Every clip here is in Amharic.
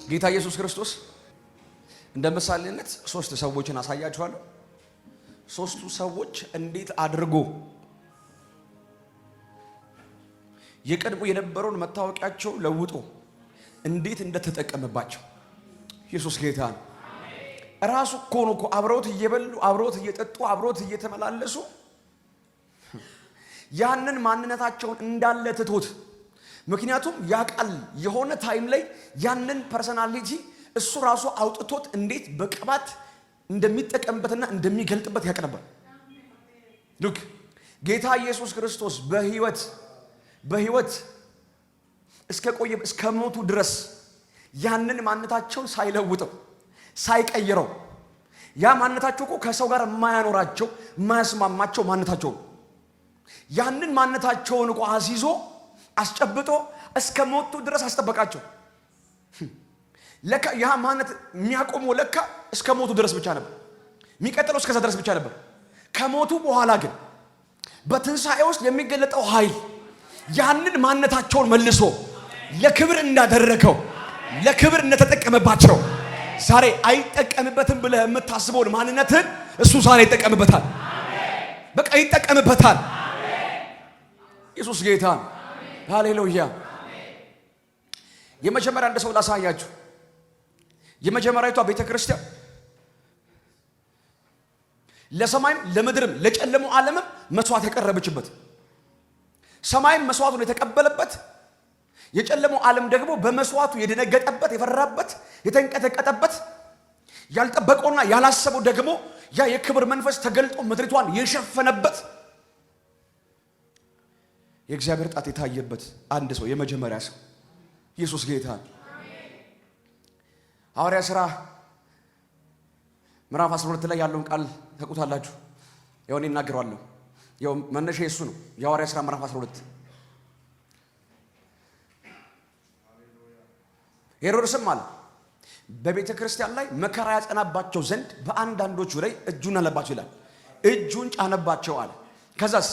ጌታ ኢየሱስ ክርስቶስ እንደ ምሳሌነት ሶስት ሰዎችን አሳያችኋለሁ። ሶስቱ ሰዎች እንዴት አድርጎ የቀድሞ የነበረውን መታወቂያቸው ለውጦ እንዴት እንደተጠቀመባቸው። ኢየሱስ ጌታ ነው። ራሱ እኮ ነው እኮ አብረውት እየበሉ አብረውት እየጠጡ አብረውት እየተመላለሱ ያንን ማንነታቸውን እንዳለ ትቶት። ምክንያቱም ያቃል የሆነ ታይም ላይ ያንን ፐርሰናሊቲ እሱ ራሱ አውጥቶት እንዴት በቅባት እንደሚጠቀምበትና እንደሚገልጥበት ያውቅ ነበር። ሉክ ጌታ ኢየሱስ ክርስቶስ በህይወት እስከ ሞቱ ድረስ ያንን ማንነታቸውን ሳይለውጠው ሳይቀይረው፣ ያ ማንነታቸው እኮ ከሰው ጋር የማያኖራቸው የማያስማማቸው ማንነታቸው ነው። ያንን ማንነታቸውን እኮ አስይዞ አስጨብጦ እስከ ሞቱ ድረስ አስጠበቃቸው። ለካ ያ ማንነት የሚያቆመው ለካ እስከ ሞቱ ድረስ ብቻ ነበር። የሚቀጥለው እስከዛ ድረስ ብቻ ነበር። ከሞቱ በኋላ ግን በትንሣኤ ውስጥ የሚገለጠው ኃይል ያንን ማንነታቸውን መልሶ ለክብር እንዳደረገው ለክብር እንደተጠቀመባቸው ዛሬ አይጠቀምበትም ብለህ የምታስበውን ማንነትን እሱ ዛሬ ይጠቀምበታል። በቃ ይጠቀምበታል። ኢየሱስ ጌታ ነው። ሃሌሉያ። የመጀመሪያ አንድ ሰው ላሳያችሁ። የመጀመሪያዊቷ ቤተክርስቲያን ለሰማይም ለምድርም ለጨለመው ዓለምም መስዋዕት ያቀረበችበት፣ ሰማይም መስዋዕቱን የተቀበለበት፣ የጨለመው ዓለም ደግሞ በመስዋዕቱ የደነገጠበት፣ የፈራበት፣ የተንቀጠቀጠበት፣ ያልጠበቀውና ያላሰበው ደግሞ ያ የክብር መንፈስ ተገልጦ ምድሪቷን የሸፈነበት የእግዚአብሔር ጣት የታየበት አንድ ሰው የመጀመሪያ ሰው ኢየሱስ ጌታ ነው። ሐዋርያ ሥራ ምዕራፍ 12 ላይ ያለውን ቃል ተቁታላችሁ። ያው እኔ እናገራለሁ። ያው መነሻ እሱ ነው። የሐዋርያ ሥራ ምዕራፍ 12 ሄሮድስም አለ በቤተ ክርስቲያን ላይ መከራ ያጸናባቸው ዘንድ በአንዳንዶቹ ላይ እጁን አለባቸው ይላል። እጁን ጫነባቸው አለ። ከዛስ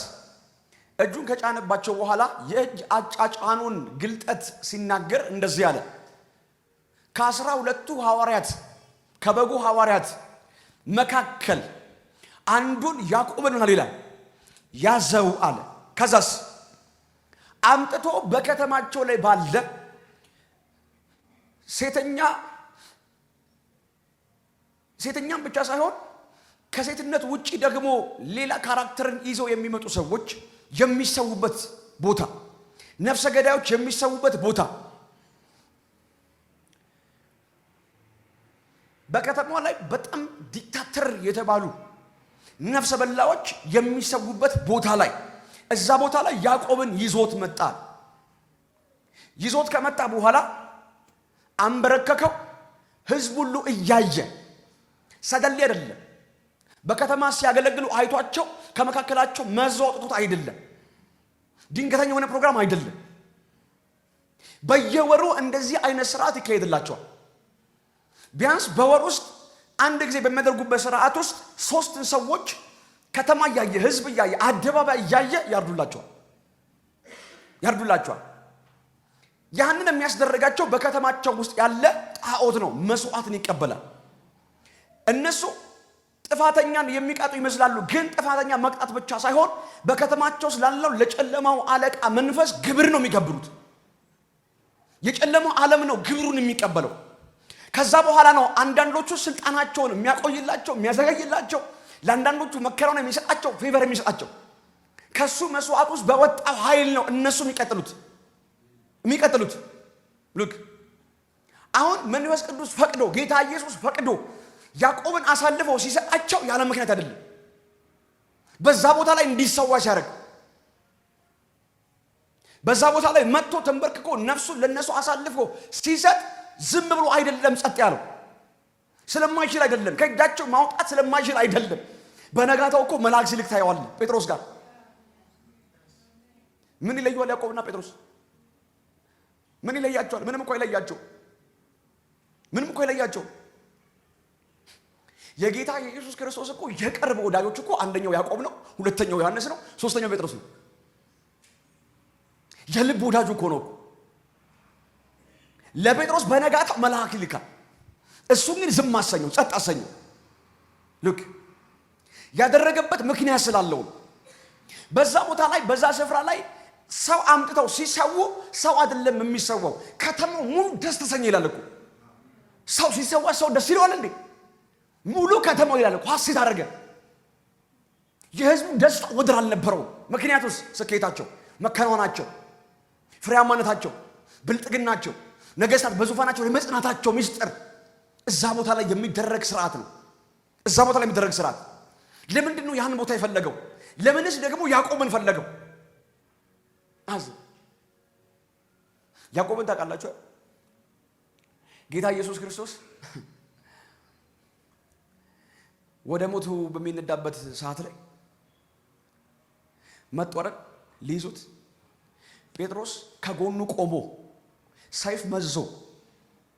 እጁን ከጫነባቸው በኋላ የእጅ አጫጫኑን ግልጠት ሲናገር እንደዚህ አለ። ከ12ቱ ሐዋርያት ከበጉ ሐዋርያት መካከል አንዱን ያዕቆብን ይላል ያዘው አለ። ከዛስ አምጥቶ በከተማቸው ላይ ባለ ሴተኛም ብቻ ሳይሆን ከሴትነት ውጪ ደግሞ ሌላ ካራክተርን ይዘው የሚመጡ ሰዎች የሚሰውበት ቦታ፣ ነፍሰ ገዳዮች የሚሰውበት ቦታ፣ በከተማዋ ላይ በጣም ዲክታተር የተባሉ ነፍሰ በላዎች የሚሰውበት ቦታ ላይ እዛ ቦታ ላይ ያዕቆብን ይዞት መጣ። ይዞት ከመጣ በኋላ አንበረከከው። ህዝብ ሁሉ እያየ ሰደል አይደለም። በከተማ ሲያገለግሉ አይቷቸው ከመካከላቸው መዘወጥቶት አይደለም። ድንገተኛ የሆነ ፕሮግራም አይደለም። በየወሩ እንደዚህ አይነት ስርዓት ይካሄድላቸዋል። ቢያንስ በወር ውስጥ አንድ ጊዜ በሚያደርጉበት ስርዓት ውስጥ 3 ሰዎች ከተማ እያየ ህዝብ እያየ አደባባይ እያየ ያርዱላቸዋል። ያንን የሚያስደርጋቸው በከተማቸው ውስጥ ያለ ጣዖት ነው። መስዋዕትን ይቀበላል። እነሱ ጥፋተኛን የሚቀጡ ይመስላሉ። ግን ጥፋተኛ መቅጣት ብቻ ሳይሆን በከተማቸው ስላለው ለጨለማው አለቃ መንፈስ ግብር ነው የሚገብሩት። የጨለማው ዓለም ነው ግብሩን የሚቀበለው። ከዛ በኋላ ነው አንዳንዶቹ ስልጣናቸውን የሚያቆይላቸው የሚያዘገይላቸው፣ ለአንዳንዶቹ መከራውን የሚሰጣቸው ፌቨር የሚሰጣቸው። ከሱ መስዋዕት ውስጥ በወጣው ኃይል ነው እነሱ የሚቀጥሉት። ሉክ አሁን መንፈስ ቅዱስ ፈቅዶ ጌታ ኢየሱስ ፈቅዶ ያዕቆብን አሳልፈው ሲሰጣቸው ያለ ምክንያት አይደለም። በዛ ቦታ ላይ እንዲሰዋ ሲያደርግ በዛ ቦታ ላይ መጥቶ ተንበርክኮ ነፍሱን ለነሱ አሳልፎ ሲሰጥ ዝም ብሎ አይደለም ጸጥ ያለው። ስለማይችል አይደለም፣ ከእጃቸው ማውጣት ስለማይችል አይደለም። በነጋታው እኮ መልአክ ሲልክ ታየዋል ጴጥሮስ ጋር። ምን ይለያቸዋል ያዕቆብና ጴጥሮስ? ምን ይለያቸዋል? ምንም እኮ ይለያቸው። የጌታ የኢየሱስ ክርስቶስ እኮ የቅርብ ወዳጆች እኮ አንደኛው ያዕቆብ ነው፣ ሁለተኛው ዮሐንስ ነው፣ ሶስተኛው ጴጥሮስ ነው። የልብ ወዳጁ እኮ ነው። ለጴጥሮስ በነጋታው መልአክ ይልካል። እሱ ግን ዝም አሰኘው፣ ጸጥ አሰኘው። ልክ ያደረገበት ምክንያት ስላለው በዛ ቦታ ላይ በዛ ስፍራ ላይ ሰው አምጥተው ሲሰው ሰው አይደለም የሚሰዋው፣ ከተማው ሙሉ ደስ ተሰኘ ይላል እኮ። ሰው ሲሰዋ ሰው ደስ ይለዋል እንዴ? ሙሉ ከተማው ይላል እኮ ሐሴት አደረገ። የህዝቡ ደስታ ወደር አልነበረውም። ምክንያቱስ ስኬታቸው፣ መከናወናቸው፣ ፍሬያማነታቸው፣ ብልጥግናቸው፣ ነገስታት በዙፋናቸው የመጽናታቸው ምስጢር እዛ ቦታ ላይ የሚደረግ ስርዓት ነው። እዛ ቦታ ላይ የሚደረግ ስርዓት። ለምንድን ነው ያን ቦታ የፈለገው? ለምንስ ደግሞ ያዕቆብን ፈለገው? ያዕቆብን ታውቃላችሁ? ጌታ ኢየሱስ ክርስቶስ ወደ ሞቱ በሚነዳበት ሰዓት ላይ መጥወረን ሊይዙት ጴጥሮስ ከጎኑ ቆሞ ሰይፍ መዞ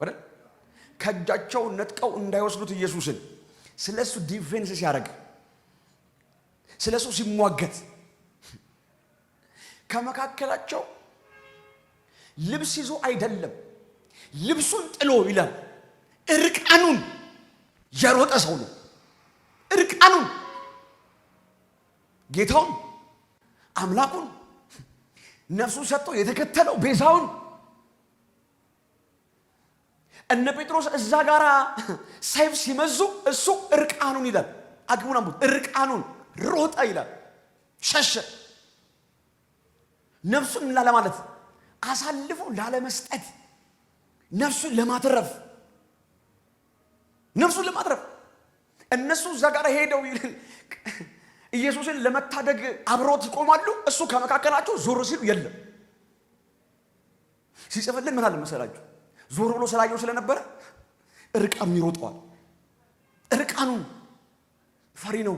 ወደ ከእጃቸው ነጥቀው እንዳይወስዱት ኢየሱስን ስለሱ ዲፌንስ ሲያደርግ ስለሱ ሲሟገት ከመካከላቸው ልብስ ይዞ አይደለም ልብሱን ጥሎ ይላል እርቃኑን የሮጠ ሰው ነው። እርቃኑን ጌታውን አምላኩን ነፍሱን ሰጥቶ የተከተለው ቤዛውን እነ ጴጥሮስ እዛ ጋራ ሰይፍ ሲመዙ እሱ እርቃኑን ይላል። አግቡና ሞት እርቃኑን ሮጠ ይላል። ሸሸ። ነፍሱን ላለማለት አሳልፎ ላለመስጠት ነፍሱን ለማትረፍ እነሱ እዛ ጋር ሄደው ኢየሱስን ለመታደግ አብሮት ይቆማሉ። እሱ ከመካከላቸው ዞር ሲሉ የለም። ሲጽፍልን ምን አለ መሰላችሁ? ዞር ብሎ ስላየው ስለነበረ እርቃኑን ይሮጠዋል። እርቃኑን ፈሪ ነው።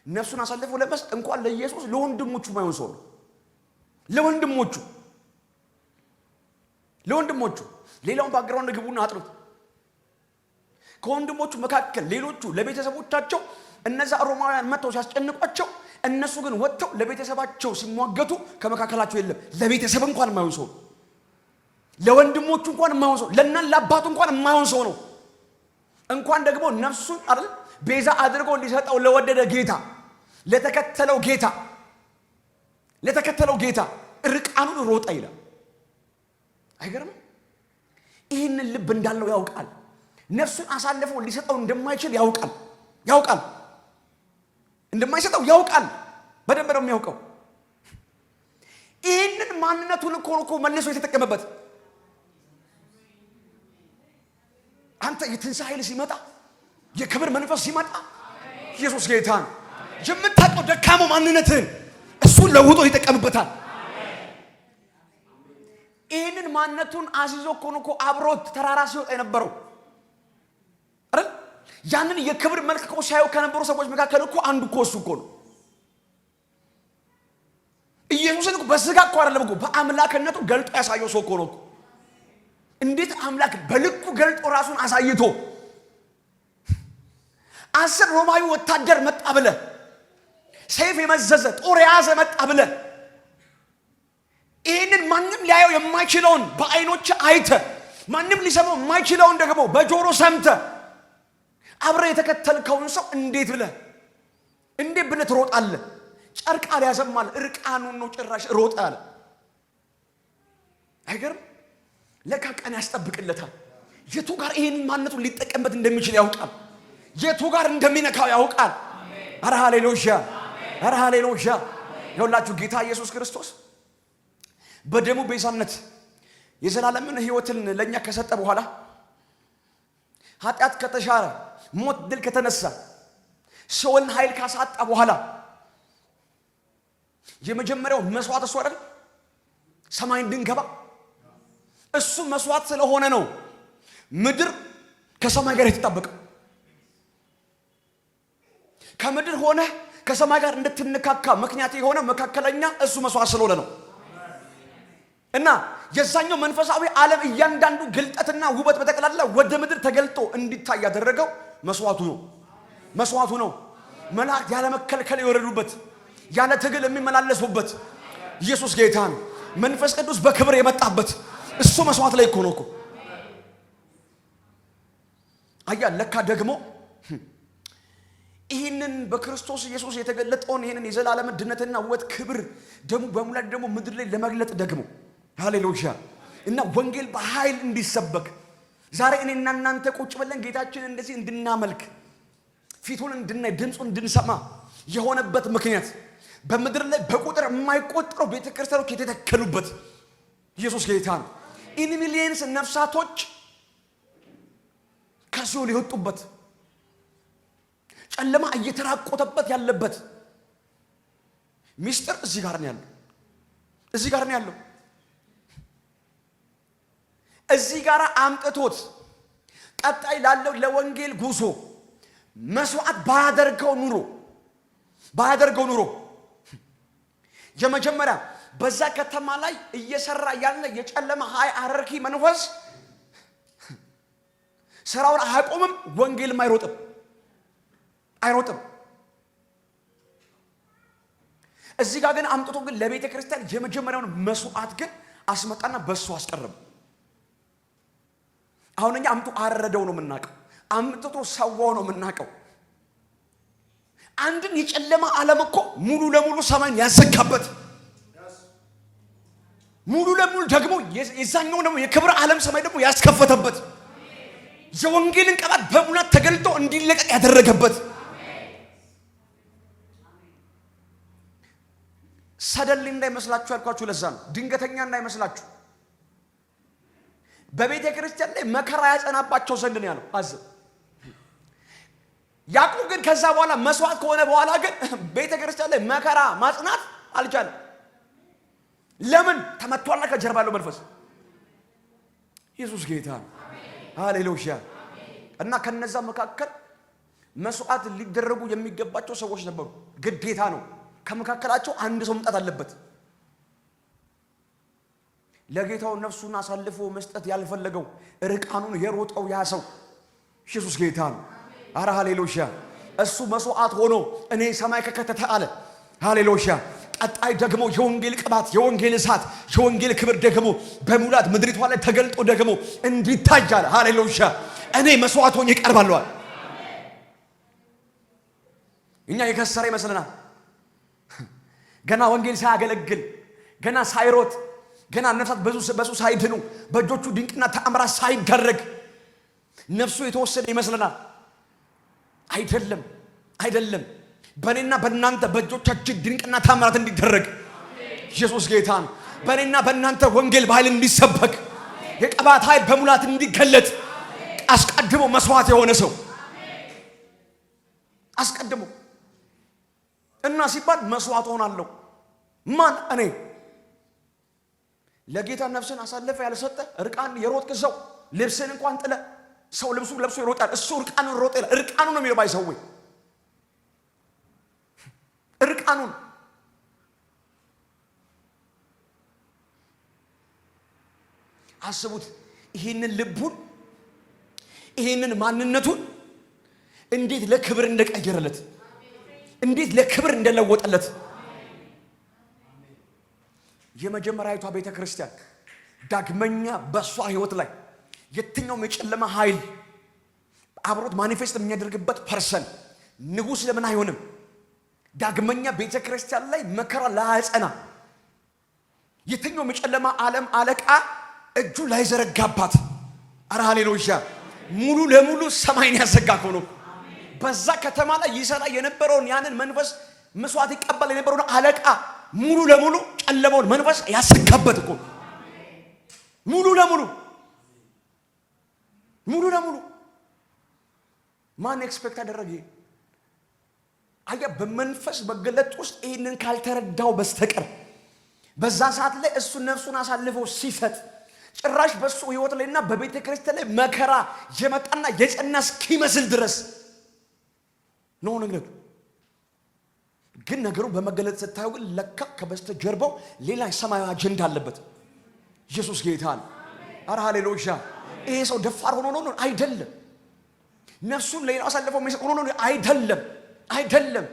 ነፍሱን አሳልፎ ለመስጠት እንኳን ለኢየሱስ ለወንድሞቹ ማይሆን ሰው ነው። ለወንድሞቹ ሌላውን ባግራውንድ ግቡና አጥሩት። ከወንድሞቹ መካከል ሌሎቹ ለቤተሰቦቻቸው እነዛ ሮማውያን መጥተው ሲያስጨንቋቸው እነሱ ግን ወጥተው ለቤተሰባቸው ሲሟገቱ ከመካከላቸው የለም። ለቤተሰብ እንኳን የማይሆን ሰው ነው። ለወንድሞቹ እንኳን የማይሆን ሰው፣ ለእናት ለአባቱ እንኳን የማይሆን ሰው ነው። እንኳን ደግሞ ነፍሱን አይደል ቤዛ አድርጎ ሊሰጠው ለወደደ ጌታ ለተከተለው ጌታ እርቃኑን ሮጠ ይላል። አይገርምም? ይህንን ልብ እንዳለው ያውቃል። ነፍሱን አሳልፎ ሊሰጠው እንደማይችል ያውቃል። እንደማይሰጠው ያውቃል። በደንብ ነው የሚያውቀው። ይህንን ማንነቱን እኮ መልሶ የተጠቀመበት። አንተ የትንሣኤ ኃይል ሲመጣ የክብር መንፈስ ሲመጣ ኢየሱስ ጌታን የምታውቀው ደካማው ማንነትን እሱን ለውጦ ይጠቀምበታል። ይህንን ማንነቱን አሲዞ እኮ አብሮት ተራራ ሲወጣ የነበረው አይደል? ያንን የክብር መልክ እኮ ሲያዩ ከነበሩ ሰዎች መካከል እኮ አንዱ እኮ እሱ እኮ ነው። ኢየሱስን እኮ በስጋ እኮ አይደለም እኮ በአምላክነቱ ገልጦ ያሳየው ሰው እኮ ነው። እንዴት አምላክ በልኩ ገልጦ ራሱን አሳይቶ 10 ሮማዊ ወታደር መጣ ብለ ሰይፍ የመዘዘ ጦር የያዘ መጣ ብለ ይህንን ማንም ሊያየው የማይችለውን በአይኖች አይተ ማንም ሊሰማው የማይችለውን ደግሞ በጆሮ ሰምተ አብረ የተከተልከውን ሰው እንዴት ብለህ ትሮጣለህ? ጨርቅ አልያዘማል፣ እርቃኑን ነው ጭራሽ ሮጣ አለ። አይገርም? ለካ ቀን ያስጠብቅለታል። የቱ ጋር ይሄን ማንነቱን ሊጠቀምበት እንደሚችል ያውቃል። የቱ ጋር እንደሚነካው ያውቃል። አረ ሃሌሉያ! ይኸውላችሁ ጌታ ኢየሱስ ክርስቶስ በደሙ ቤዛነት የዘላለምን ሕይወትን ለኛ ከሰጠ በኋላ ኃጢአት ከተሻረ ሞት ድል ከተነሳ ሲኦልን ኃይል ካሳጣ በኋላ የመጀመሪያው መስዋዕት እሱ አይደል? ሰማይ እንድንገባ እሱ መስዋዕት ስለሆነ ነው ምድር ከሰማይ ጋር የተጣበቀው። ከምድር ሆነ ከሰማይ ጋር እንድትነካካ ምክንያት የሆነ መካከለኛ እሱ መስዋዕት ስለሆነ ነው። እና የዛኛው መንፈሳዊ ዓለም እያንዳንዱ ግልጠትና ውበት በተቀላላ ወደ ምድር ተገልጦ እንዲታይ ያደረገው መስዋዕቱ ነው። መላእክት ያለ መከልከል የወረዱበት ያለ ትግል የሚመላለሱበት ኢየሱስ ጌታ ነው። መንፈስ ቅዱስ በክብር የመጣበት እሱ መስዋዕት ላይ እኮ ነው። አያ ለካ ደግሞ ይህንን በክርስቶስ ኢየሱስ የተገለጠውን ይህንን የዘላለም ድነትና ውበት ክብር ደግሞ በሙላት ደግሞ ምድር ላይ ለመግለጥ ደግሞ ሃሌሉያ እና ወንጌል በኃይል እንዲሰበክ ዛሬ እኔና እናንተ ቁጭ ብለን ጌታችንን እንደዚህ እንድናመልክ ፊቱን እንድናይ ድምጹን እንድንሰማ የሆነበት ምክንያት በምድር ላይ በቁጥር የማይቆጠሩ ቤተክርስቲያኖች የተተከሉበት ኢየሱስ ጌታ ነው። ኢን ሚሊየንስ ነፍሳቶች ከሲኦል የወጡበት ጨለማ እየተራቆተበት ያለበት ሚስጥር እዚህ ጋር ነው ያለው። እዚህ ጋር ነው ያለው። እዚህ ጋር አምጥቶት ቀጣይ ላለው ለወንጌል ጉዞ መስዋዕት ባያደርገው ኑሮ የመጀመሪያ በዛ ከተማ ላይ እየሰራ ያለ የጨለማ ሃይራርኪ መንፈስ ስራውን አያቆምም፣ ወንጌልም አይሮጥም። እዚህ ጋር ግን አምጥቶ ግን ለቤተ ክርስቲያን የመጀመሪያውን መስዋዕት ግን አስመጣና በሱ አስቀረበ። አሁን እኛ አምጥቶ አረደው ነው የምናውቀው፣ አምጥቶ ሰዋው ነው የምናውቀው። አንድን የጨለማ ዓለም እኮ ሙሉ ለሙሉ ሰማይን ያዘጋበት ሙሉ ለሙሉ ደግሞ የዛኛው ደግሞ የክብር ዓለም ሰማይ ደግሞ ያስከፈተበት የወንጌልን ቅባት በሙላት ተገልጦ እንዲለቀቅ ያደረገበት ሰደል እንዳይመስላችሁ ያልኳችሁ ለዛ ነው። ድንገተኛ እንዳይመስላችሁ። በቤተ ክርስቲያን ላይ መከራ ያጸናባቸው ዘንድ ነው ያለው አዘ ያዕቆብ ግን ከዛ በኋላ መስዋዕት ከሆነ በኋላ ግን ቤተ ክርስቲያን ላይ መከራ ማጽናት አልቻለም። ለምን? ተመቷልና ከጀርባ ያለው መንፈስ ኢየሱስ ጌታ ነው። ሃሌሉያ። እና ከነዛ መካከል መስዋዕት ሊደረጉ የሚገባቸው ሰዎች ነበሩ። ግዴታ ነው። ከመካከላቸው አንድ ሰው መምጣት አለበት። ለጌታው ነፍሱን አሳልፎ መስጠት ያልፈለገው ርቃኑን የሮጠው ያ ሰው ኢየሱስ ጌታ ነው። አረ ሃሌሉያ። እሱ መስዋዕት ሆኖ እኔ ሰማይ ከከተተ አለ። ሃሌሉያ። ቀጣይ ደግሞ የወንጌል ቅባት፣ የወንጌል እሳት፣ የወንጌል ክብር ደግሞ በሙላት ምድሪቷ ላይ ተገልጦ ደግሞ እንዲታይ አለ። ሃሌሉያ። እኔ መስዋዕት ሆኜ እቀርባለሁ። እኛ የከሰረ ይመስለናል። ገና ወንጌል ሳያገለግል ገና ሳይሮጥ ገና ነፍሳት በሱ ሳይድኑ በእጆቹ ድንቅና ተአምራት ሳይደረግ ነፍሱ የተወሰደ ይመስለናል። አይደለም። በእኔና በእናንተ በእጆቻችን ድንቅና ተአምራት እንዲደረግ ኢየሱስ ጌታ ነው። በእኔና በእናንተ ወንጌል በኃይል እንዲሰበክ የቅባት ኃይል በሙላት እንዲገለጥ አስቀድሞ መስዋዕት የሆነ ሰው አስቀድሞ እና ሲባል መስዋዕት ሆናለሁ። ማን? እኔ። ለጌታ ነፍስን አሳልፈ ያልሰጠ እርቃን የሮጥክ ሰው ልብስን እንኳን ጥለ ሰው ልብሱ ለብሶ ይሮጣል። እሱ እርቃኑን ሮጥ ይላል። እርቃኑን ነው የሚለው ባይሰው እርቃኑን አስቡት። ይህንን ልቡን ይህንን ማንነቱን እንዴት ለክብር እንደቀየረለት እንዴት ለክብር እንደለወጠለት። የመጀመሪያዊቷ ቤተ ክርስቲያን ዳግመኛ በሷ ህይወት ላይ የትኛውም የጨለማ ኃይል አብሮት ማኒፌስት የሚያደርግበት ፐርሰን ንጉስ ለምን አይሆንም? ዳግመኛ ቤተ ክርስቲያን ላይ መከራ ላያጸና የትኛውም የጨለማ ዓለም አለቃ እጁ ላይ ዘረጋባት። አረ ሃሌሉያ። ሙሉ ለሙሉ ሰማይን ያዘጋ ሆኖ በዛ ከተማ ላይ ይሰራ የነበረውን ያንን መንፈስ መስዋዕት ይቀበል የነበረውን አለቃ ሙሉ ለሙሉ ጨለማውን መንፈስ ያሰካበት እኮ ሙሉ ለሙሉ ማን ኤክስፔክት አደረገ? አያ በመንፈስ መገለጥ ውስጥ ይሄንን ካልተረዳው በስተቀር በዛ ሰዓት ላይ እሱ ነፍሱን አሳልፎ ሲሰጥ ጭራሽ በሱ ህይወት ላይና በቤተ ክርስቲያን ላይ መከራ የመጣና የጸና እስኪመስል ድረስ ነው ነገር። ግን ነገሩ በመገለጥ ስታዩ ግን ለካ ከበስተጀርባው ሌላ ሰማያዊ አጀንዳ አለበት። ኢየሱስ ጌታ ነው። አረ ሃሌሉያ። ይሄ ሰው ደፋር ሆኖ ነው አይደለም። ነፍሱን ለሌላ አሳልፎ የሚሰጥ ሆኖ ነው አይደለም።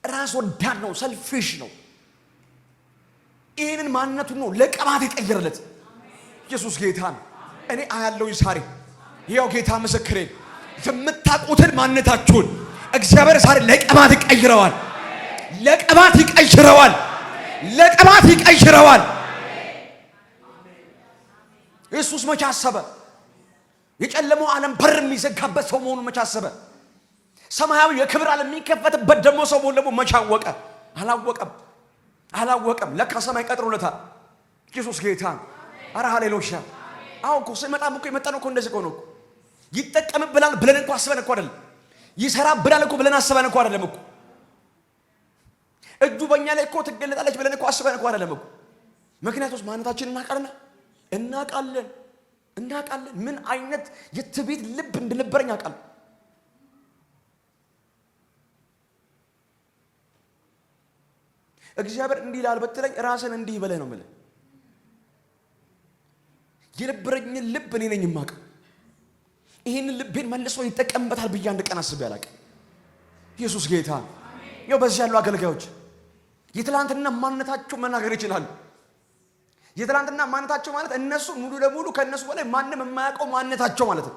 ራስ ወዳድ ነው፣ ሰልፊሽ ነው። ይሄንን ማንነቱን ነው ለቅባት የቀየረለት ኢየሱስ ጌታ ነው። እኔ አያለው ዛሬ ይሄው ጌታ ምስክሬ የምታውቁትን ማንነታችሁን እግዚአብሔር ዛሬ ለቅባት ይቀይረዋል። ለቅባት ይቀይረዋል። ለቅባት ይቀይረዋል። ኢየሱስ መቼ አሰበ? የጨለመው ዓለም በር የሚዘጋበት ሰው መሆኑን መቼ አሰበ? ሰማያዊ የክብር ዓለም የሚከፈትበት ደግሞ ሰው መሆኑን ደግሞ መቼ አወቀ? አላወቀም። ለካ ሰማይ ቀጥሮለታል። ኢየሱስ ጌታ። አረ ሃሌሉያ። አሁን እኮ ሲመጣም እኮ የመጣነው እኮ እንደዚህ እኮ ነው። ይጠቀምብናል ብለን እኮ አስበን እኮ አይደለም። ይሰራብናል እኮ ብለን አስበን እኮ አይደለም እኮ። እጁ በእኛ ላይ እኮ ትገለጣለች ብለን እኮ አስበን እኮ አይደለም እኮ። ምክንያቱም ማንነታችንን እናውቃለን። ምን አይነት የትዕቢት ልብ እንደነበረኝ አውቃለሁ። እግዚአብሔር እንዲህ ይላል ብትለኝ ራስን እንዲህ በለህ ነው የምልህ። የነበረኝን ልብ እኔ ነኝ የማውቀው። ይህንን ልቤን መልሶ ይጠቀምበታል ብዬ አንድ ቀን አስቤ አላውቅም። ኢየሱስ ጌታ። ያው በዚህ ያሉ አገልጋዮች የትላንትና ማንነታቸው መናገር ይችላሉ። የትላንትና ማንነታቸው ማለት እነሱ ሙሉ ለሙሉ ከነሱ በላይ ማንም የማያውቀው ማንነታቸው ማለት ነው።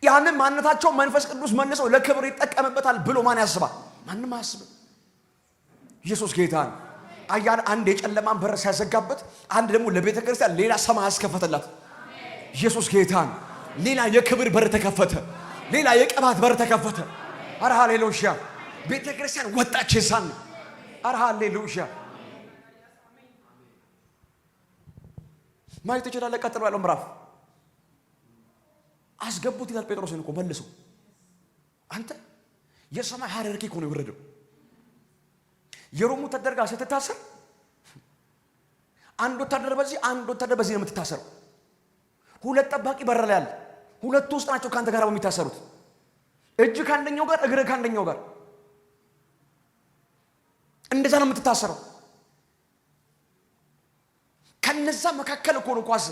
ያንን ማንነታቸው መንፈስ ቅዱስ መልሶ ለክብር ይጠቀምበታል ብሎ ማን ያስባል? ማንም አያስብም። ኢየሱስ ጌታ ነው። አያን አንድ የጨለማን በር ሲያዘጋበት አንድ ደግሞ ለቤተ ክርስቲያን ሌላ ሰማይ አስከፈተላት። ኢየሱስ ጌታ ነው። ሌላ የክብር በር ተከፈተ። ሌላ የቅባት በር ተከፈተ። አረ ሃሌሉያ። ቤተ ክርስቲያን ወጣች የሳን። አረ ሃሌሉያ። ማየት ይችላል። ቀጥሎ ያለው ምዕራፍ አስገቡት ይላል ጴጥሮስን እኮ መልሶ። አንተ የሰማይ ሃይራርኪ እኮ ነው የወረደው። የሮሙ ወታደር ጋር ስትታሰር አንድ ወታደር በዚህ አንድ ወታደር በዚህ ነው የምትታሰረው። ሁለት ጠባቂ በር ላይ አለ። ሁለቱ ውስጥ ናቸው ካንተ ጋር የሚታሰሩት። እጅ ካንደኛው ጋር እግር ካንደኛው ጋር እንደዛ ነው የምትታሰረው። ከነዛ መካከል እኮ ነው ኳስ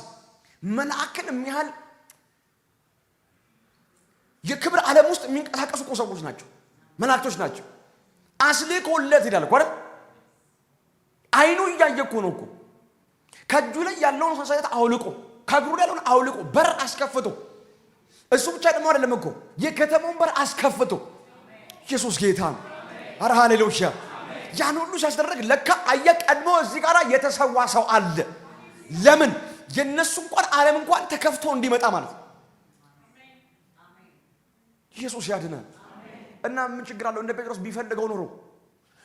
መልአክን የሚያህል የክብር ዓለም ውስጥ የሚንቀሳቀሱ እኮ ሰዎች ናቸው፣ መላእክቶች ናቸው። አስልኮለት ይላል እኮ አይደል? አይኑ እያየ እኮ ነው እኮ ከእጁ ላይ ያለውን ሰንሰለት አውልቆ ከእግሩ ላይ ያለውን አውልቆ በር አስከፍቶ፣ እሱ ብቻ ደግሞ አይደለም እኮ የከተማውን በር አስከፍቶ። ኢየሱስ ጌታ ነው። አረ ሃሌሉያ። ያን ሁሉ ሲያስደረግ ለካ አየ ቀድሞ እዚህ ጋር የተሰዋ ሰው አለ። ለምን? የነሱ እንኳን ዓለም እንኳን ተከፍቶ እንዲመጣ ማለት ነው። ኢየሱስ ያድናል። እና ምን ችግር አለው? እንደ ጴጥሮስ ቢፈልገው ኑሮ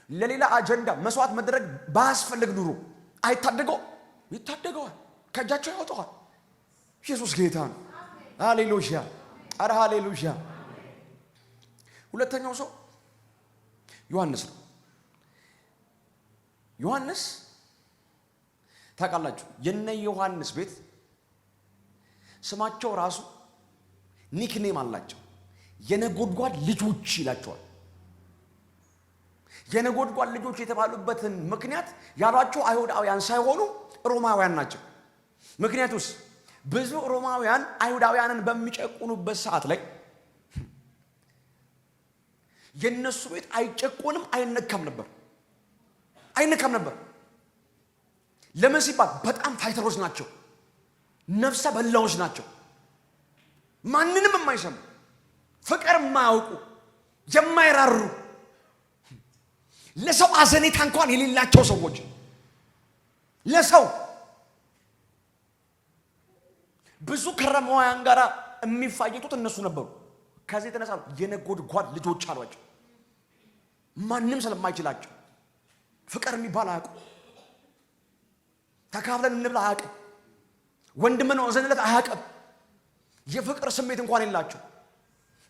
ለሌላ አጀንዳ መስዋዕት መድረግ ባያስፈልግ ኑሮ አይታደገው? ይታደገዋል፣ ከእጃቸው ያወጣዋል። ኢየሱስ ጌታ ነው። ሃሌሉያ። አረ ሃሌሉያ። ሁለተኛው ሰው ዮሐንስ ነው። ዮሐንስ ታውቃላችሁ፣ የነ ዮሐንስ ቤት ስማቸው ራሱ ኒክኔም አላቸው። የነጎድጓድ ልጆች ይላቸዋል። የነጎድጓድ ልጆች የተባሉበትን ምክንያት ያሏቸው አይሁዳውያን ሳይሆኑ ሮማውያን ናቸው። ምክንያቱስ ብዙ ሮማውያን አይሁዳውያንን በሚጨቁኑበት ሰዓት ላይ የነሱ ቤት አይጨቆንም፣ አይነካም ነበር። ለምን ሲባል በጣም ፋይተሮች ናቸው፣ ነፍሰ በላዎች ናቸው፣ ማንንም የማይሰሙ ፍቅር የማያውቁ የማይራሩ ለሰው አዘኔታ እንኳን የሌላቸው ሰዎች። ለሰው ብዙ ከረማውያን ጋር የሚፋየጡት እነሱ ነበሩ። ከዚህ የተነሳ የነጎድጓድ ልጆች አሏቸው። ማንም ስለማይችላቸው ፍቅር የሚባል አያውቁ፣ ተካፍለን እንብላ አያውቅም፣ ወንድምን ወዘንለት አያውቅም። የፍቅር ስሜት እንኳን የላቸው።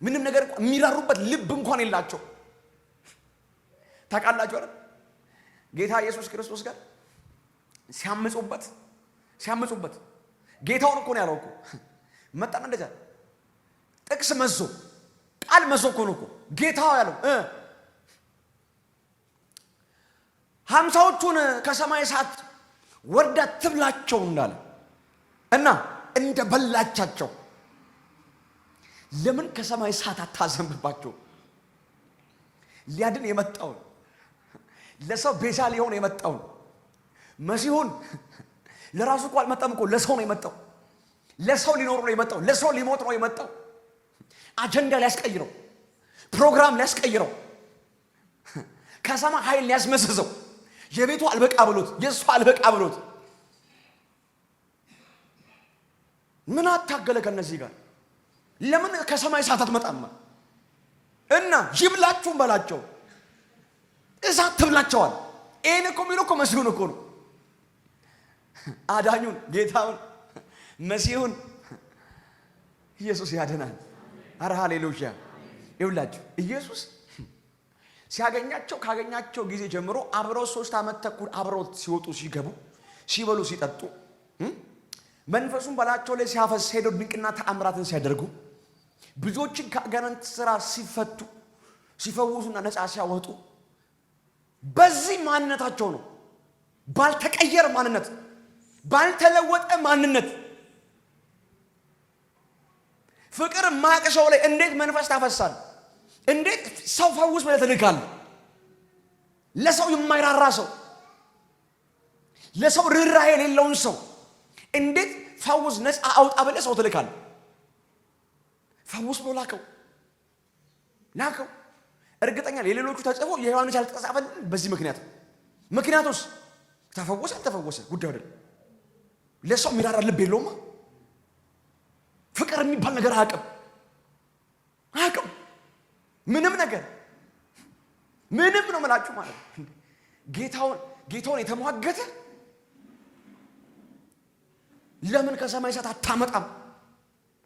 ምንም ነገር የሚራሩበት ልብ እንኳን የላቸው። ታውቃላችሁ አይደል? ጌታ ኢየሱስ ክርስቶስ ጋር ሲያምፁበት ጌታውን እኮ ነው ያለው እኮ መጣና እንደዛ ጥቅስ መዞ ቃል መዞ እኮ ነው እኮ ጌታው ያለው ሀምሳዎቹን ከሰማይ እሳት ወርዳ ትብላቸው እንዳለ እና እንደ በላቻቸው ለምን ከሰማይ እሳት አታዘንብባቸው? ሊያድን የመጣውን ለሰው ቤዛ ሊሆን የመጣውን መሲሁን ለራሱ እኮ አልመጣም እኮ ለሰው ነው የመጣው። ለሰው ሊኖር ነው የመጣው። ለሰው ሊሞት ነው የመጣው። አጀንዳ ሊያስቀይረው፣ ፕሮግራም ሊያስቀይረው፣ ከሰማይ ኃይል ሊያስመስዘው፣ የቤቱ አልበቃ ብሎት፣ የእሱ አልበቃ ብሎት ምን አታገለ ከነዚህ ጋር? ለምን ከሰማይ እሳት አትመጣም? እና ይብላችሁም በላቸው፣ እሳት ትብላቸዋል። ይሄን እኮ የሚለው እኮ መሲሁን እኮ ነው። አዳኙን፣ ጌታውን፣ መሲሁን ኢየሱስ ያድናል። አረ ሃሌሉያ! ይውላችሁ ኢየሱስ ሲያገኛቸው ካገኛቸው ጊዜ ጀምሮ አብረው 3 ዓመት ተኩል አብረው ሲወጡ ሲገቡ ሲበሉ ሲጠጡ መንፈሱን በላቸው ላይ ሲያፈስ ሄዶ ድንቅና ተአምራትን ሲያደርጉ ብዙዎችን ከአጋንንት ስራ ሲፈቱ ሲፈውሱና ነፃ ሲያወጡ በዚህ ማንነታቸው ነው። ባልተቀየረ ማንነት፣ ባልተለወጠ ማንነት ፍቅር ማቀሰው ላይ እንዴት መንፈስ ታፈሳል? እንዴት ሰው ፈውስ ብለህ ትልካለህ? ለሰው የማይራራ ሰው፣ ለሰው ርህራሄ የሌለውን ሰው እንዴት ፈውስ ነፃ አውጣ ብለህ ሰው ትልካለህ? ፈውስ ብሎ ላከው። እርግጠኛ የሌሎቹ ተጽፎ የዮሐንስ ያልተጻፈልን በዚህ ምክንያቱስ ተፈወሰ አልተፈወሰ ጉዳዩ አይደለም። ለሰው የሚራራ ልብ የለውማ። ፍቅር የሚባል ነገር አያውቅም። ምንም ነገር ምንም ነው መላችሁ ማለት ነው። ጌታውን የተሟገተ ለምን ከሰማይ እሳት አታመጣም?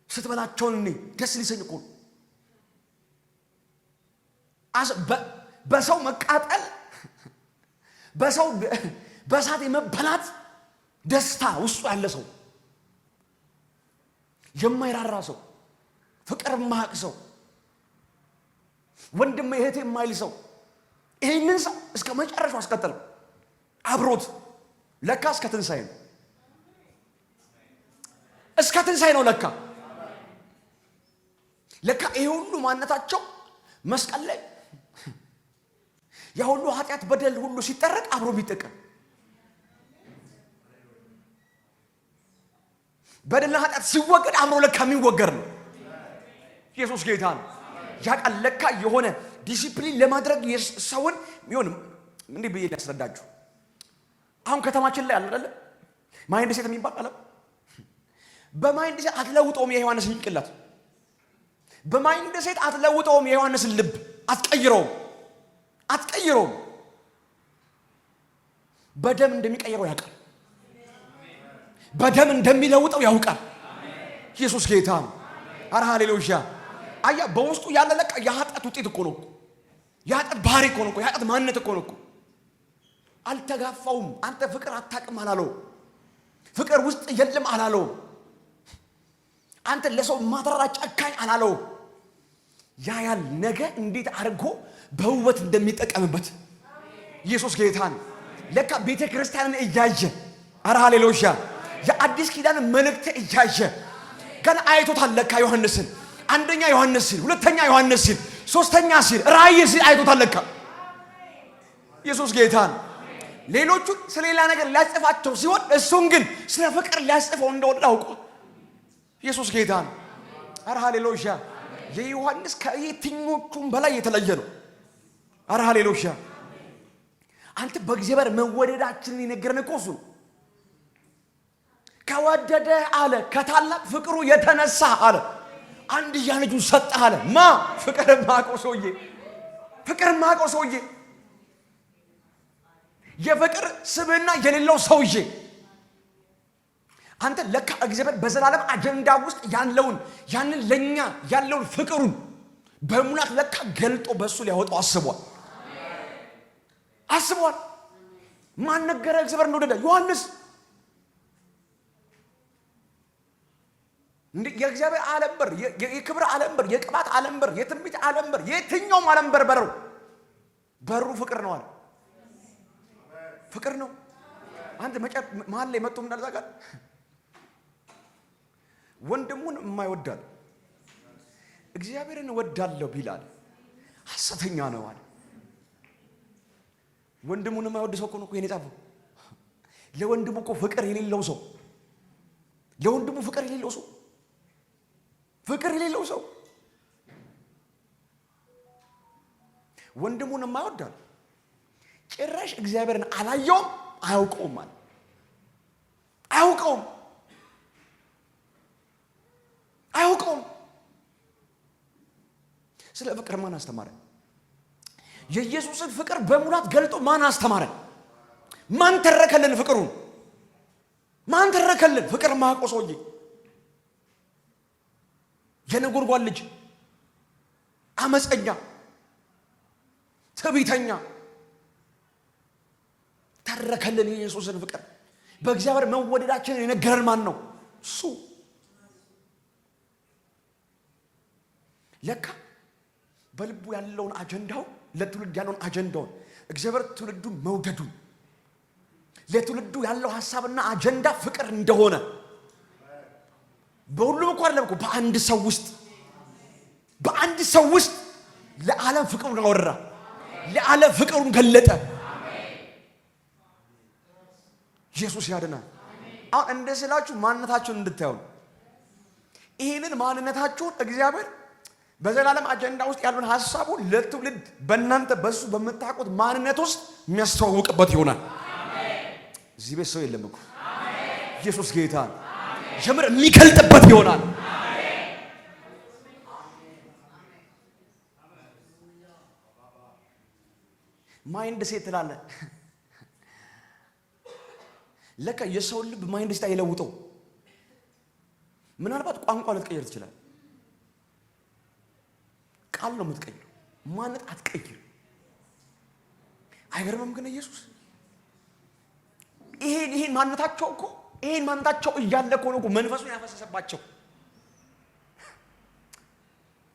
ስትበላቸውን እኔ ደስ ሊሰኝ እኮ ነው። በሰው መቃጠል፣ በሰው በእሳት የመበላት ደስታ ውስጡ ያለ ሰው፣ የማይራራ ሰው፣ ፍቅር የማያውቅ ሰው፣ ወንድም እህቴ የማይል ሰው ይህንን ሰው እስከ መጨረሻው አስቀጠለው አብሮት። ለካ እስከ ትንሣኤ ነው። እስከ ትንሣኤ ነው ለካ ይሄ ሁሉ ማንነታቸው መስቀል ላይ ያ ሁሉ ኃጢአት በደል ሁሉ ሲጠረቅ አብሮ ቢጠቀም በደልና ኃጢአት ሲወገድ አብሮ ለካ የሚወገድ ነው። ኢየሱስ ጌታ ነው። ያ ቃል ለካ የሆነ ዲሲፕሊን ለማድረግ ሰውን ይሁን እንዴ ብዬ ላስረዳችሁ። አሁን ከተማችን ላይ አለ አይደል ማይንድ ሴት የሚባል አለ። በማይንድ ሴት አትለውጠውም የዮሐንስን ጭንቅላት፣ በማይንድ ሴት አትለውጠውም የዮሐንስን ልብ፣ አትቀይረውም። በደም እንደሚቀይረው ያውቃል። በደም እንደሚለውጠው ያውቃል። ኢየሱስ ጌታ ነው። አረ ሃሌሉያ! አያ በውስጡ ያለ ለካ የኃጢአት ውጤት እኮ ነው። የኃጢአት ባህሪ እኮ ነው። የኃጢአት ማንነት እኮ ነው። አልተጋፋውም። አንተ ፍቅር አታውቅም አላለው። ፍቅር ውስጥ የለም አላለው። አንተ ለሰው ማትራራ ጨካኝ አላለው። ያያል ነገ እንዴት አድርጎ በውበት እንደሚጠቀምበት። ኢየሱስ ጌታ ነው። ለካ ቤተ ክርስቲያንን እያየ አረ ሃሌሉያ! የአዲስ ኪዳን መልእክት እያየ ገና አይቶታል። ለካ ዮሐንስን አንደኛ ዮሐንስ ሲል፣ ሁለተኛ ዮሐንስ ሲል፣ ሶስተኛ ሲል፣ ራእይ ሲል አይቶታል ለካ። ኢየሱስ ጌታ ነው። ሌሎቹ ስለሌላ ነገር ሊያጽፋቸው ሲሆን እሱን ግን ስለ ፍቅር ሊያጽፈው እንደወደደ አውቋል። ኢየሱስ ጌታ ነው። አረ ሃሌሉያ! የዮሐንስ ከየትኞቹም በላይ የተለየ ነው። አረ ሃሌሉያ! አንተ በእግዚአብሔር መወደዳችንን የነገረን እኮ እሱ ነው። ከወደደ አለ ከታላቅ ፍቅሩ የተነሳ አለ አንድያ ልጁን ሰጠ አለ። ፍቅር ማቆ ሰውዬ የፍቅር ስብዕና የሌለው ሰውዬ አንተ ለካ እግዚአብሔር በዘላለም አጀንዳ ውስጥ ያንን ለኛ ያለውን ፍቅሩን በሙላት ለካ ገልጦ በሱ ሊያወጣው አስቧል። ማን ነገረ እግዚአብሔር እንደወደደ? ዮሐንስ። የእግዚአብሔር ዓለም በር፣ የክብር ዓለም በር፣ የቅባት ዓለም በር፣ የትንቢት ዓለም በር፣ የትኛውም ዓለም በር በሩ ፍቅር ነው አለ። ፍቅር ነው። አንተ መሀል ላይ መጥቶ ምን አልዛጋል? ወንድሙን የማይወዳል እግዚአብሔርን ወዳለሁ ቢላል ሐሰተኛ ነው አለ። ወንድሙን የማይወድ ሰው እኮ ነው የኔ ጻፈው። ለወንድሙ እኮ ፍቅር የሌለው ሰው፣ ለወንድሙ ፍቅር የሌለው ሰው ወንድሙን የማይወዳል ጭራሽ እግዚአብሔርን አላየውም አያውቀውም ማለት አያውቀውም። ስለ ፍቅር ማን አስተማረ? የኢየሱስን ፍቅር በሙላት ገልጦ ማን አስተማረ? ማን ተረከልን? ፍቅሩን ማን ተረከልን? ፍቅር ማቆ ሰውዬ የነጎድጓድ ልጅ አመፀኛ ትዕቢተኛ ተረከልን የኢየሱስን ፍቅር። በእግዚአብሔር መወደዳችንን የነገረን ማን ነው? እሱ። ለካ በልቡ ያለውን አጀንዳው ለትውልድ ያለውን አጀንዳውን እግዚአብሔር ትውልዱን መውደዱን ለትውልዱ ያለው ሐሳብና አጀንዳ ፍቅር እንደሆነ በሁሉም እኮ አይደለም እኮ በአንድ ሰው ውስጥ ለዓለም ፍቅሩን አወራ፣ ለዓለም ፍቅሩን ገለጠ። ኢየሱስ ያድናል። አሁን እንደስላችሁ ማንነታችሁን እንድታዩ ይሄንን ማንነታችሁን እግዚአብሔር በዘላለም አጀንዳ ውስጥ ያሉን ሐሳቡን ለትውልድ በእናንተ በሱ በመታቆት ማንነት ውስጥ የሚያስተዋውቅበት ይሆናል። እዚህ ቤት ሰው የለም እኮ ኢየሱስ ጌታ ጀምር የሚገልጥበት ይሆናል። ማይንድ ሴት ትላለ። ለካ የሰው ልብ ማይንድ ሴት አይለውጠው። ምናልባት ቋንቋ ልትቀይር ትችላል። ቃል ነው የምትቀይረው፣ ማንነት አትቀይር። አይገርምም? ግን ኢየሱስ ይሄን ማንነታቸው እኮ ይሄን ማንነታቸው እያለ እኮ ነው መንፈሱን ያፈሰሰባቸው።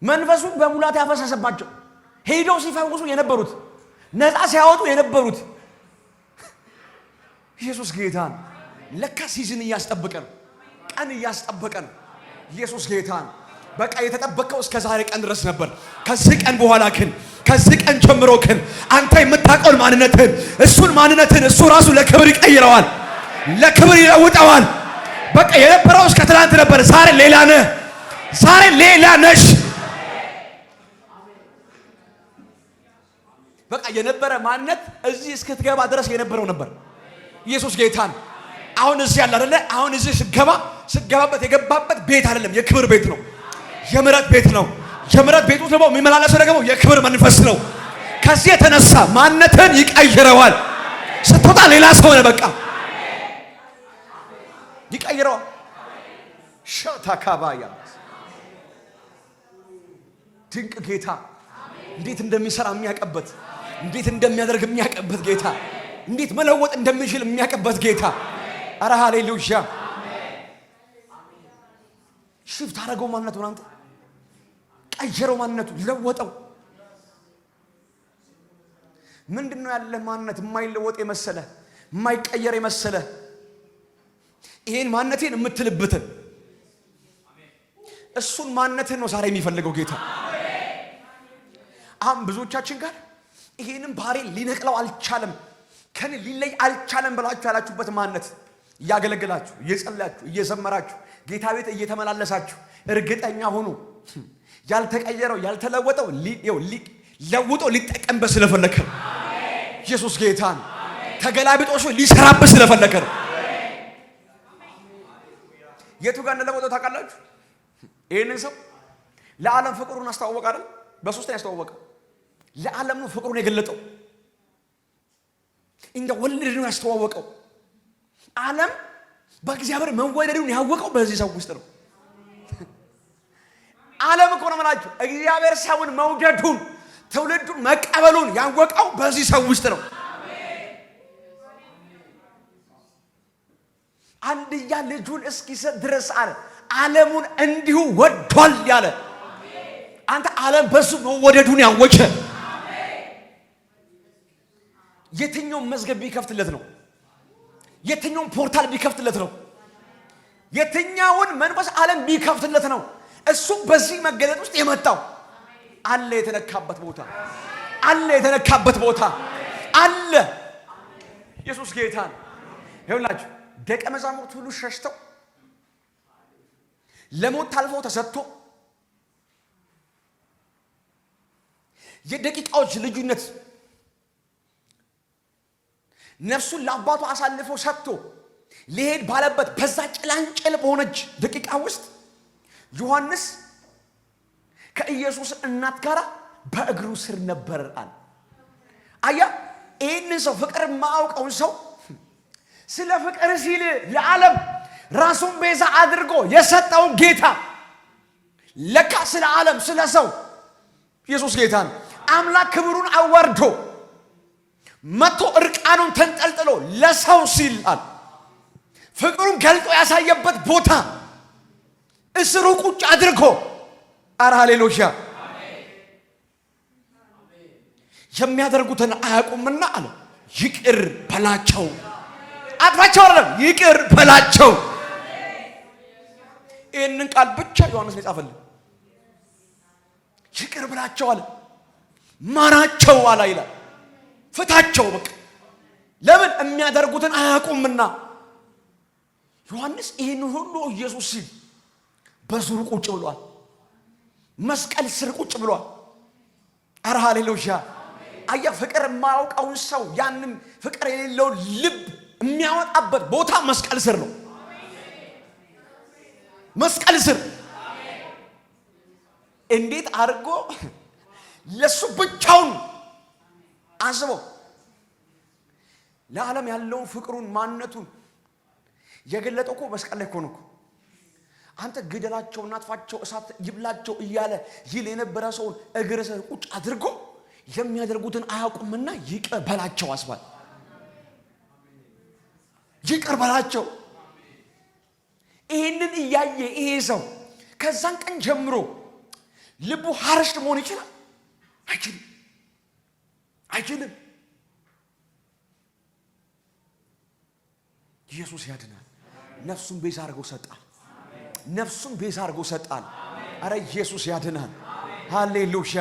መንፈሱን በሙላት ያፈሰሰባቸው ሄደው ሲፈውሱ የነበሩት ነፃ ሲያወጡ የነበሩት ኢየሱስ ጌታን ለካ ሲዝን እያስጠበቀ ነው፣ ቀን እያስጠበቀ ነው። ኢየሱስ ጌታን በቃ የተጠበቀው እስከ ዛሬ ቀን ድረስ ነበር። ከዚህ ቀን በኋላ ግን ከዚህ ቀን ጀምሮ ግን አንተ የምታውቀውን ማንነትን እሱን ማንነትን እሱ ራሱ ለክብር ይቀይረዋል፣ ለክብር ይለውጠዋል። በቃ የነበረው እስከ ትናንት ነበር፣ ዛሬ ሌላ ነህ፣ ዛሬ ሌላ ነሽ። በቃ የነበረ ማንነት እዚህ እስክትገባ ድረስ የነበረው ነበር። ኢየሱስ ጌታን አሁን እዚህ ያለ አይደለ? አሁን እዚህ ስገባበት የገባበት ቤት አይደለም፣ የክብር ቤት ነው፣ የምሕረት ቤት ነው። የምሕረት ቤት ውስጥ ደግሞ የሚመላለሰው ደግሞ የክብር መንፈስ ነው። ከዚህ የተነሳ ማንነትን ይቀይረዋል። ስትወጣ ሌላ ሰው ነው፣ በቃ ይቀይረዋል። ሻታካባያ ድንቅ ጌታ እንዴት እንደሚሰራ የሚያቀበት፣ እንዴት እንደሚያደርግ የሚያቀበት ጌታ፣ እንዴት መለወጥ እንደሚችል የሚያቀበት ጌታ። አረ ሃሌሉያ! ሽፍት አደረገው ማንነቱን፣ አንተ ቀየረው ማንነቱን፣ ለወጠው። ምንድነው ያለ ማንነት የማይለወጥ የመሰለ የማይቀየር የመሰለ ይሄን ማንነቴን የምትልብትን እሱን ማንነትን ነው ዛሬ የሚፈልገው ጌታ። አሁን ብዙዎቻችን ጋር ይሄንን ባህሪ ሊነቅለው አልቻለም፣ ከኔ ሊለይ አልቻለም ብላችሁ ያላችሁበት ማንነት እያገለገላችሁ እየጸለያችሁ እየዘመራችሁ ጌታ ቤት እየተመላለሳችሁ እርግጠኛ ሆኑ ያልተቀየረው ያልተለወጠው ለውጦ ሊጠቀምበት ስለፈለከ ነው። ኢየሱስ ጌታን ተገላቢጦሽ ሊሰራበት ስለፈለከ ነው። የቱ ጋር እንደለወጠው ታውቃላችሁ? ይሄንን ሰው ለዓለም ፍቅሩን አስተዋወቀ አይደል? በሶስት ነው ያስተዋወቀው። ለዓለም ነው ፍቅሩን የገለጠው፣ እንደ ወልድ ነው ያስተዋወቀው። ዓለም በእግዚአብሔር መወደዱን ያወቀው በዚህ ሰው ውስጥ ነው። ዓለም እኮ ነው ማለት እግዚአብሔር ሰውን መውደዱን ትውልዱን መቀበሉን ያወቀው በዚህ ሰው ውስጥ ነው። አንድያ ልጁን እስኪሰጥ ድረስ አለ ዓለሙን እንዲሁ ወዷል ያለ አንተ ዓለም በሱ መወደዱን ያወቀ የትኛውን መዝገብ ቢከፍትለት ነው? የትኛውን ፖርታል ቢከፍትለት ነው? የትኛውን መንፈስ ዓለም ቢከፍትለት ነው? እሱ በዚህ መገለጥ ውስጥ የመጣው አለ። የተነካበት ቦታ አለ፣ የተነካበት ቦታ አለ። ኢየሱስ ጌታ ነው። ይኸውላችሁ ደቀ መዛሙርት ሁሉ ሸሽተው ለሞት ታልፈው ተሰጥቶ የደቂቃዎች ልዩነት ነፍሱን ለአባቱ አሳልፎ ሰጥቶ ሊሄድ ባለበት በዛ ጭላንጭል በሆነች ደቂቃ ውስጥ ዮሐንስ ከኢየሱስ እናት ጋር በእግሩ ስር ነበር አለ። አያ ይህንን ሰው ፍቅር ማያውቀውን ሰው ስለ ፍቅር ሲል ለዓለም ራሱን ቤዛ አድርጎ የሰጠውን ጌታ ለካ ስለ ዓለም ስለ ሰው ኢየሱስ ጌታ ነው። አምላክ ክብሩን አዋርዶ መጥቶ እርቃኑን ተንጠልጥሎ ለሰው ሲል አለ ፍቅሩን ገልጦ ያሳየበት ቦታ እስሩ ቁጭ አድርጎ አረ ሃሌሉያ የሚያደርጉትን አያውቁምና አለ ይቅር በላቸው። አጥፋቸው አይደለም ይቅር በላቸው። ይህንን ቃል ብቻ ዮሐንስ የጻፈልን ይቅር ብላቸው አለ። ማራቸው አለ ይላል። ፍታቸው በቃ ለምን የሚያደርጉትን አያውቁምና። ዮሐንስ ይህን ሁሉ ኢየሱስ ሲል በዙሩ ቁጭ ብሏል። መስቀል ስር ቁጭ ብሏል። አረ ሃሌሉያ አያ ፍቅር የማያውቀውን ሰው ያንን ፍቅር የሌለውን ልብ የሚያወጣበት ቦታ መስቀል ስር ነው። መስቀል ስር እንዴት አድርጎ ለሱ ብቻውን አስቦ ለዓለም ያለውን ፍቅሩን ማንነቱን የገለጠው እኮ መስቀል ላይ እኮ። አንተ ግደላቸው እናጥፋቸው እሳት ይብላቸው እያለ ይል የነበረ ሰውን እግር ስር ቁጭ አድርጎ የሚያደርጉትን አያውቁምና ይቅር በላቸው አስባል። ይቅር በላቸው። ይህንን እያየ ይሄ ሰው ከዛን ቀን ጀምሮ ልቡ ሀርሽ መሆን ይችላል? አይችልም። ኢየሱስ ያድናል። ነፍሱን ቤዛ አድርጎ ሰጣል። ነፍሱን ቤዛ አድርጎ ሰጣል። አረ ኢየሱስ ያድናል። ሃሌሉያ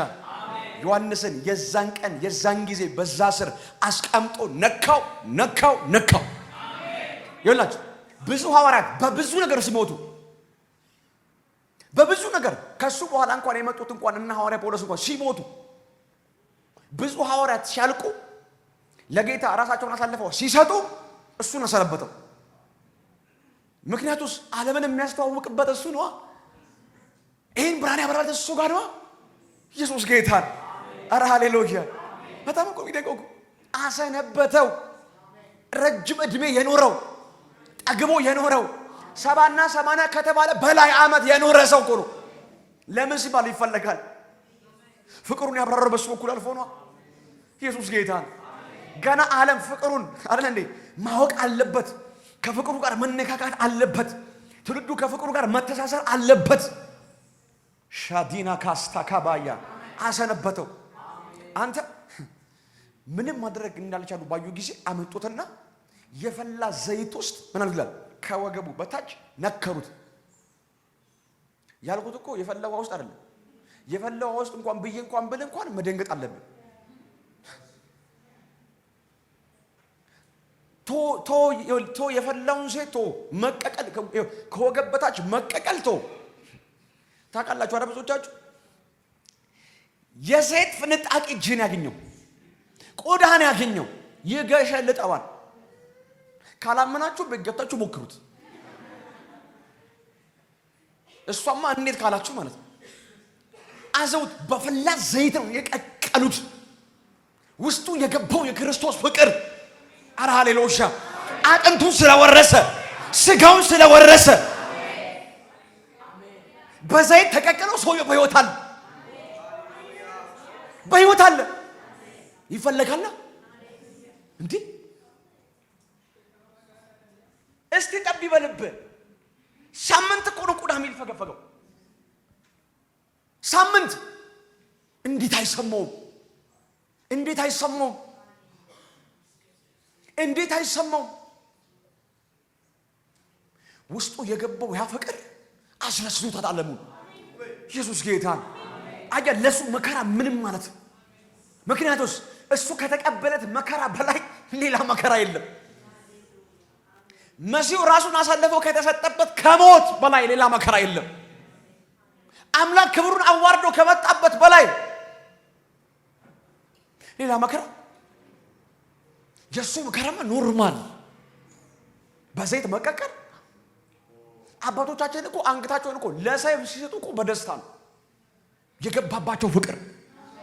ዮሐንስን የዛን ቀን የዛን ጊዜ በዛ ስር አስቀምጦ ነካው። ይላችሁ ብዙ ሐዋርያት በብዙ ነገር ሲሞቱ በብዙ ነገር ከሱ በኋላ እንኳን የመጡት እንኳን እና ሐዋርያ ጳውሎስ እንኳን ሲሞቱ ብዙ ሐዋርያት ሲያልቁ ለጌታ ራሳቸውን አሳልፈው ሲሰጡ እሱን አሰለበተው። ምክንያቱስ ዓለምን የሚያስተዋውቅበት እሱ ነው። ይሄን ብርሃን ያበራል እሱ ጋር ነው። ኢየሱስ ጌታ አረ ሃሌሉያ በጣም እኮ ይደቀቁ አሰነበተው። ረጅም እድሜ የኖረው ጠግቦ የኖረው 70 እና 80 ከተባለ በላይ ዓመት የኖረ ሰው እኮ ነው። ለምን ሲባል ይፈልጋል ፍቅሩን ያብራራው በሱ በኩል አልፎ ነው። ኢየሱስ ጌታ ገና ዓለም ፍቅሩን አይደል እንዴ ማወቅ አለበት። ከፍቅሩ ጋር መነካካት አለበት። ትውልዱ ከፍቅሩ ጋር መተሳሰር አለበት። ሻዲና ካስታካባያ አሰነበተው። አንተ ምንም ማድረግ እንዳልቻሉ ባዩ ጊዜ አመጡትና የፈላ ዘይት ውስጥ ምን አድርጋል ከወገቡ በታች ነከሩት። ያልኩት እኮ የፈላ ውሃ ውስጥ አይደለም። የፈላ ውሃ ውስጥ እንኳን ብዬ እንኳን ብል እንኳን መደንገጥ አለብን። ቶ የፈላውን ዘይት መቀቀል ከወገብ በታች መቀቀል ታውቃላችሁ አይደል? ብዙዎቻችሁ የዘይት ፍንጣቂ እጅን ያገኘው ቆዳን ያገኘው ይገሸልጠዋል። ካላመናችሁ በእጃችሁ ሞክሩት። እሷማ እንዴት ካላችሁ ማለት ነው አዘውት በፈላ ዘይት ነው የቀቀሉት። ውስጡ የገባው የክርስቶስ ፍቅር አረ ሃሌሉያ አጥንቱን ስለወረሰ ስጋውን ስለወረሰ በዘይት ተቀቅለው ሰውየው በሕይወት አለ። ይፈልጋል እንዴ? እስቲ ጠብ ይበልብህ። ሳምንት እኮ ነው ቁዳሜ ይፈገፈገው። ሳምንት እንዴት አይሰማውም? ውስጡ የገባው ያ ፍቅር አስረስቶታል ዓለሙን። ኢየሱስ ጌታ አያ ለሱ መከራ ምንም ማለት ነው። ምክንያቱስ እሱ ከተቀበለት መከራ በላይ ሌላ መከራ የለም። መሲሁ ራሱን አሳልፎ ከተሰጠበት ከሞት በላይ ሌላ መከራ የለም። አምላክ ክብሩን አዋርዶ ከመጣበት በላይ ሌላ መከራ የሱ መከራማ ኖርማል በዘይት መቀቀል አባቶቻችን እኮ አንገታቸውን እኮ ለሰይፍ ሲሰጡ እኮ በደስታ ነው የገባባቸው ፍቅር